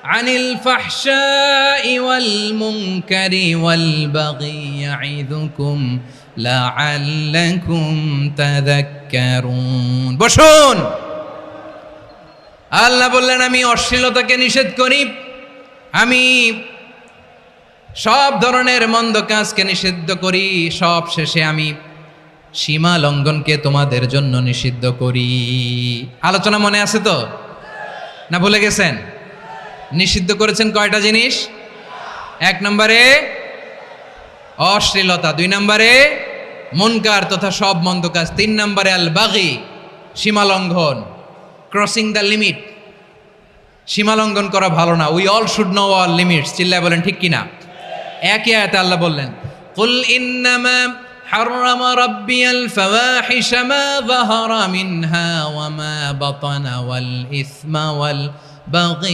আনিল ফাহশাই ওয়াল মুনকারি ওয়াল বাগি ইয়াইযুকুম লাআল্লাকুম তাযাক্কারুন। বসুন। আল্লাহ বললেন আমি অশ্লীলতাকে নিষেধ করি, আমি সব ধরনের মন্দ কাজকে নিষিদ্ধ করি, সব শেষে আমি সীমা লঙ্ঘনকে তোমাদের জন্য নিষিদ্ধ করি। আলোচনা মনে আছে তো, না ভুলে গেছেন? নিষিদ্ধ করেছেন কয়টা জিনিস? 1 নম্বরে অশ্লীলতা, 2 নম্বরে মুনকার তথা সব মন্দ কাজ, 3 নম্বরে আল বাগি সীমা লঙ্ঘন, ক্রসিং দ্য লিমিট। সীমা লঙ্ঘন করা ভালো না। We all should know our limits. চিল্লায় বলেন ঠিক কিনা? একই আয়াতে আল্লাহ বললেন কুল ইন্নামা হাররামা রাব্বিয়াল ফাওয়াহিশা মা যাহারা মিনহা ওয়া মা বাতানা ওয়াল ইসমা ওয়াল বাগি